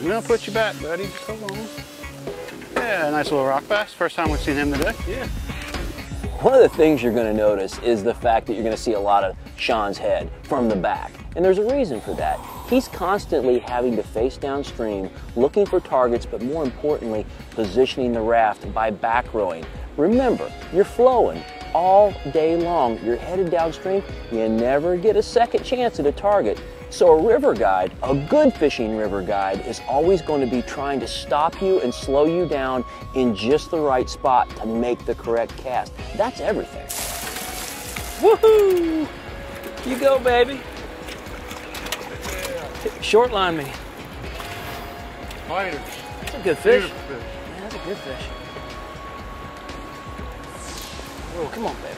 I'm gonna put you back, buddy. Come on. Yeah, nice little rock bass. First time we've seen him today. Yeah. One of the things you're going to notice is the fact that you're going to see a lot of Sean's head from the back. And there's a reason for that. He's constantly having to face downstream, looking for targets, but more importantly, positioning the raft by back rowing. Remember, you're flowing all day long. You're headed downstream. You never get a second chance at a target. So a river guide, a good fishing river guide, is always going to be trying to stop you and slow you down in just the right spot to make the correct cast. That's everything. Woohoo! You go, baby. Short line me. Fighter. That's a good fish. Beautiful fish. Yeah, that's a good fish. Whoa, come on, baby.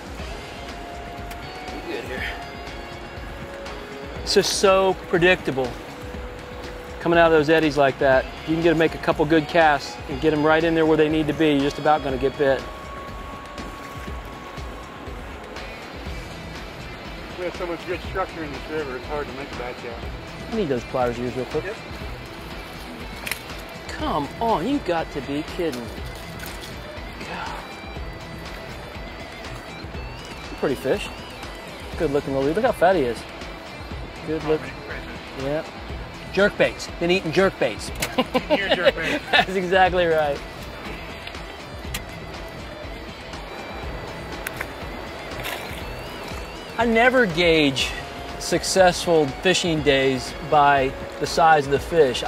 You good here. It's just so predictable. Coming out of those eddies like that, you can make a couple good casts and get them right in there where they need to be. You're just about going to get bit. We have so much good structure in this river, it's hard to make a bad cast. I need those pliers used real quick. Yep. Come on, you got to be kidding. God. Pretty fish. Good looking little dude. Look how fat he is. Good look. Yeah. Jerk baits. Been eating jerk baits. You're jerk bait. That's exactly right. I never gauge successful fishing days by the size of the fish.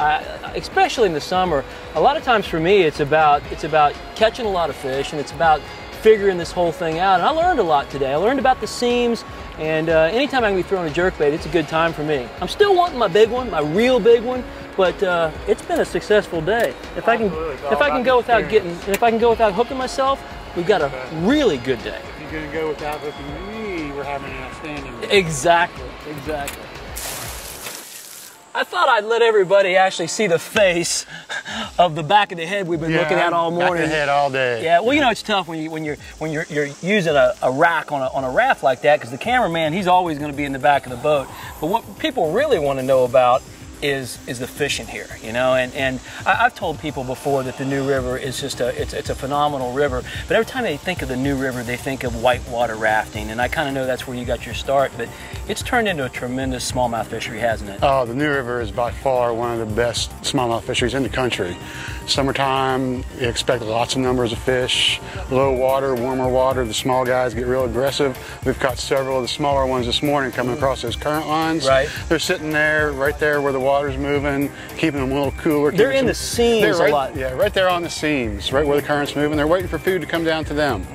Especially in the summer, a lot of times for me it's about catching a lot of fish, and it's about figuring this whole thing out. And I learned a lot today. I learned about the seams, and anytime I can be throwing a jerkbait, it's a good time for me. I'm still wanting my big one, my real big one, but it's been a successful day. If I can go without hooking myself, we've got a really good day. If you're gonna go without hooking me, we're having an outstanding day. Exactly, exactly. I thought I'd let everybody actually see the face of the back of the head we've been looking at all morning. Back of the head all day. Yeah, well, you know, it's tough when you're using a rack on a raft like that, because the cameraman, he's always going to be in the back of the boat. But what people really want to know about is the fishing here, you know, and I've told people before that the New River is just it's a phenomenal river, but every time they think of the New River, they think of whitewater rafting, and I kind of know that's where you got your start, but it's turned into a tremendous smallmouth fishery, hasn't it? Oh, the New River is by far one of the best smallmouth fisheries in the country. Summertime, you expect lots of numbers of fish. Low water, warmer water, the small guys get real aggressive. We've caught several of the smaller ones this morning coming across those current lines. Right. They're sitting there, right there where the water's moving, keeping them a little cooler. They're in the seams a lot. Yeah, right there on the seams, right where the current's moving. They're waiting for food to come down to them.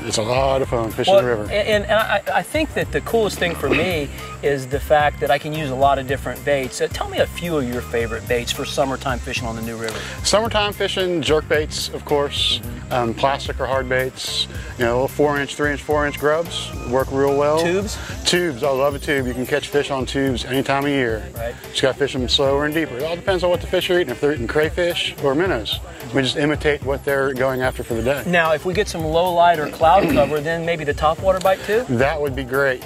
It's a lot of fun fishing the river. And I think that the coolest thing for me is the fact that I can use a lot of different baits. Tell me a few of your favorite baits for summertime fishing on the New River. Summertime fishing, jerk baits, of course, plastic or hard baits, you know, 4-inch, 3-inch, 4-inch grubs work real well. Tubes? Tubes, I love a tube. You can catch fish on tubes any time of year. Right. Just got to fish them slower and deeper. It all depends on what the fish are eating. If they're eating crayfish or minnows, we just imitate what they're going after for the day. Now, if we get some low light or cloud cover, then maybe the topwater bite too? That would be great.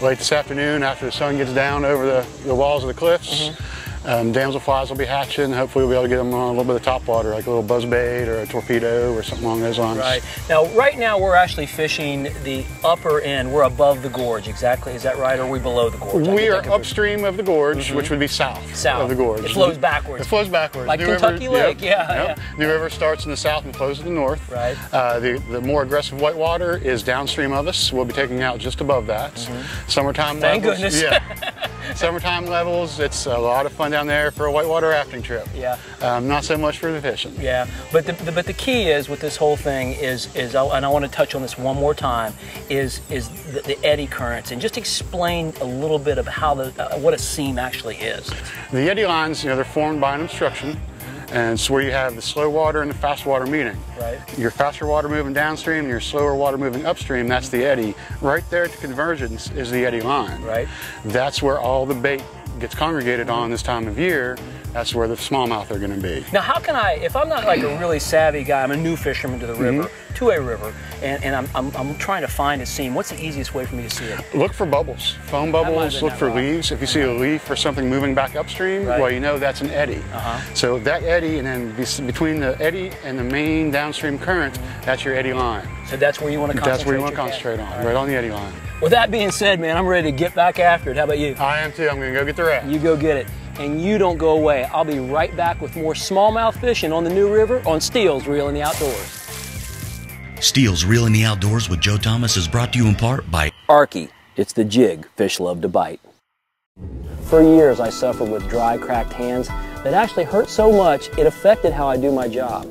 Late this afternoon, after the sun gets down over the walls of the cliffs, damselflies will be hatching. Hopefully we'll be able to get them on a little bit of topwater, like a little buzzbait or a torpedo or something along those lines. Right. Now, right now we're actually fishing the upper end. We're above the gorge, exactly. Is that right, or are we below the gorge? We are upstream of the gorge, which would be south of the gorge. It flows backwards. It flows backwards. Like Kentucky Lake, yeah. New River starts in the south and flows to the north. Right. The more aggressive whitewater is downstream of us. We'll be taking out just above that. Summertime Thank levels. goodness. Yeah. Summertime levels, it's a lot of fun down there for a whitewater rafting trip. Yeah. Not so much for the fishing. Yeah, but the key is with this whole thing is and I want to touch on this one more time, is the eddy currents, and just explain a little bit of how what a seam actually is. The eddy lines, you know, they're formed by an obstruction. And it's where you have the slow water and the fast water meeting. Right. Your faster water moving downstream and your slower water moving upstream, that's the eddy. Right there at the convergence is the eddy line. Right. That's where all the bait gets congregated on this time of year that's where the smallmouth are going to be. Now, how can I, if I'm not like a really savvy guy, I'm a new fisherman to the river, to a river, and I'm trying to find a seam, what's the easiest way for me to see it? Look for bubbles, foam bubbles, look for leaves. If you see a leaf or something moving back upstream, well, you know that's an eddy. So that eddy, and then between the eddy and the main downstream current, that's your eddy line. So that's where you want to concentrate. That's where you want to concentrate on, right on the eddy line. With that being said, man, I'm ready to get back after it. How about you? I am too. I'm going to go get the rat. You go get it. And you don't go away. I'll be right back with more smallmouth fishing on the New River on Steele's Reel in the Outdoors. Steele's Reel in the Outdoors with Joe Thomas is brought to you in part by Arky. It's the jig fish love to bite. For years, I suffered with dry, cracked hands that actually hurt so much it affected how I do my job.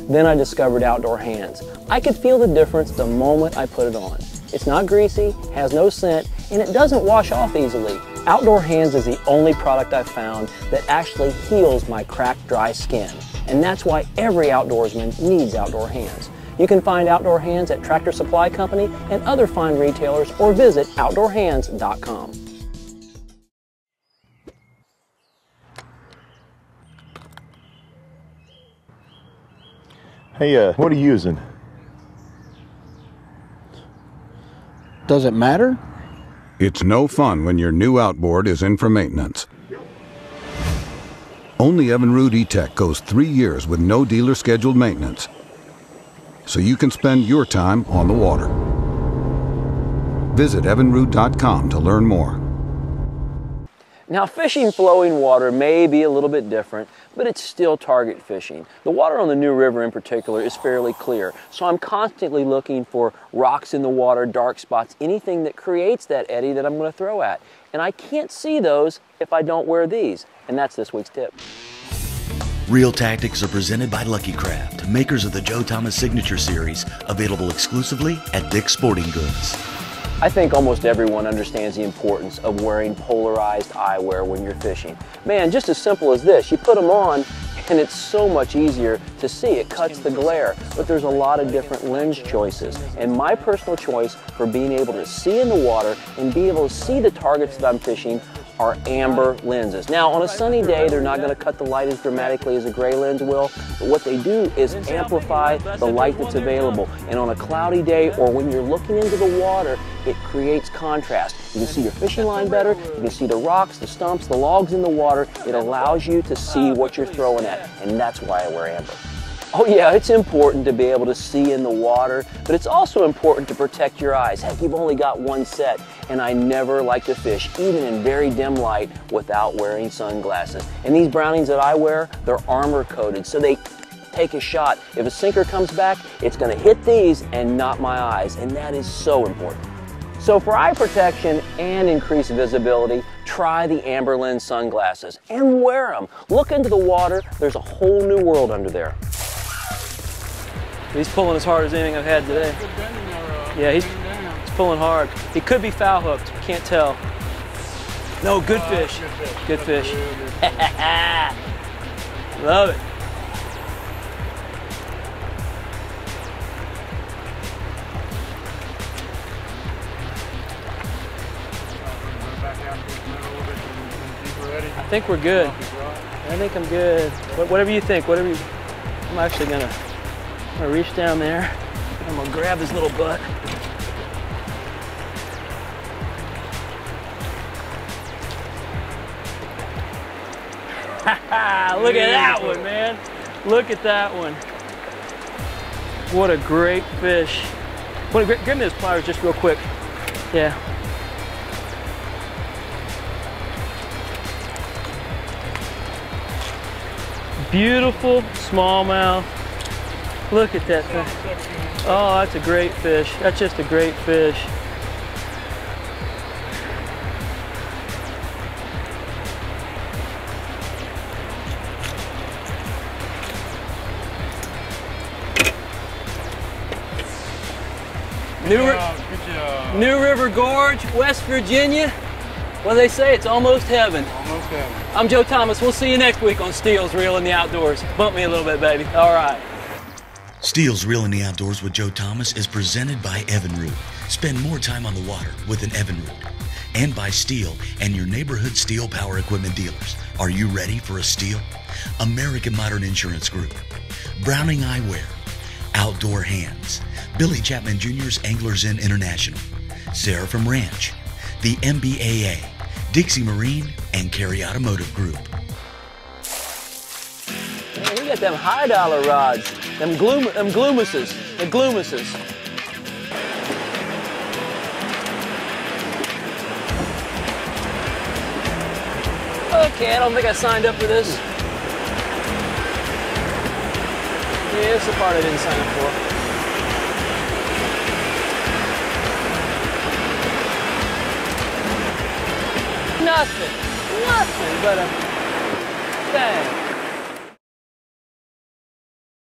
Then I discovered Outdoor Hands. I could feel the difference the moment I put it on. It's not greasy, has no scent, and it doesn't wash off easily. Outdoor Hands is the only product I've found that actually heals my cracked, dry skin. And that's why every outdoorsman needs Outdoor Hands. You can find Outdoor Hands at Tractor Supply Company and other fine retailers, or visit OutdoorHands.com. Hey, what are you using? Does it matter? It's no fun when your new outboard is in for maintenance. Only Evinrude E-Tech goes 3 years with no dealer scheduled maintenance, so you can spend your time on the water. Visit evinrude.com to learn more. Now, fishing flowing water may be a little bit different, but it's still target fishing. The water on the New River in particular is fairly clear, so I'm constantly looking for rocks in the water, dark spots, anything that creates that eddy that I'm going to throw at. And I can't see those if I don't wear these, and that's this week's tip. Reel Tactics are presented by Lucky Craft, makers of the Joe Thomas Signature Series, available exclusively at Dick's Sporting Goods. I think almost everyone understands the importance of wearing polarized eyewear when you're fishing. Man, just as simple as this, you put them on and it's so much easier to see. It cuts the glare, but there's a lot of different lens choices. And my personal choice for being able to see in the water and be able to see the targets that I'm fishing are amber lenses. Now, on a sunny day, they're not going to cut the light as dramatically as a gray lens will, but what they do is amplify the light that's available. And on a cloudy day, or when you're looking into the water, it creates contrast. You can see your fishing line better, you can see the rocks, the stumps, the logs in the water. It allows you to see what you're throwing at, and that's why I wear amber. Oh yeah, it's important to be able to see in the water, but it's also important to protect your eyes. Heck, you've only got one set, and I never like to fish, even in very dim light, without wearing sunglasses. And these Brownings that I wear, they're armor coated, so they take a shot. If a sinker comes back, it's gonna hit these and not my eyes, and that is so important. So for eye protection and increased visibility, try the amber lens sunglasses and wear them. Look into the water, there's a whole new world under there. He's pulling as hard as anything I've had today. Yeah, he's pulling hard. He could be foul hooked, can't tell. No, good fish. Good fish. Love it. I think we're good. I think I'm good. Whatever you think, whatever you... I'm actually gonna reach down there. I'm gonna grab his little butt. Look at that one, man. Look at that one. What a great fish. Grab me those pliers just real quick. Yeah. Beautiful smallmouth. Look at that thing. Oh, that's a great fish. That's just a great fish. New River Gorge, West Virginia. What do they say? It's almost heaven. Almost heaven. I'm Joe Thomas. We'll see you next week on Steele's Reel in the Outdoors. Bump me a little bit, baby. All right. Steele's Reel in the Outdoors with Joe Thomas is presented by Evinrude. Spend more time on the water with an Evinrude. and by Steel and your neighborhood Steel Power Equipment dealers. Are you ready for a steal? American Modern Insurance Group, Browning Eyewear, Outdoor Hands, Billy Chapman Jr.'s Anglers Inn International, Seraphim Ranch, the MBAA, Dixie Marine, and Carey Automotive Group. Man, we got them high dollar rods, them Gloomuses, the Gloomuses. Okay, I don't think I signed up for this. Yeah, it's the part I didn't sign up for. Nothing but a thing.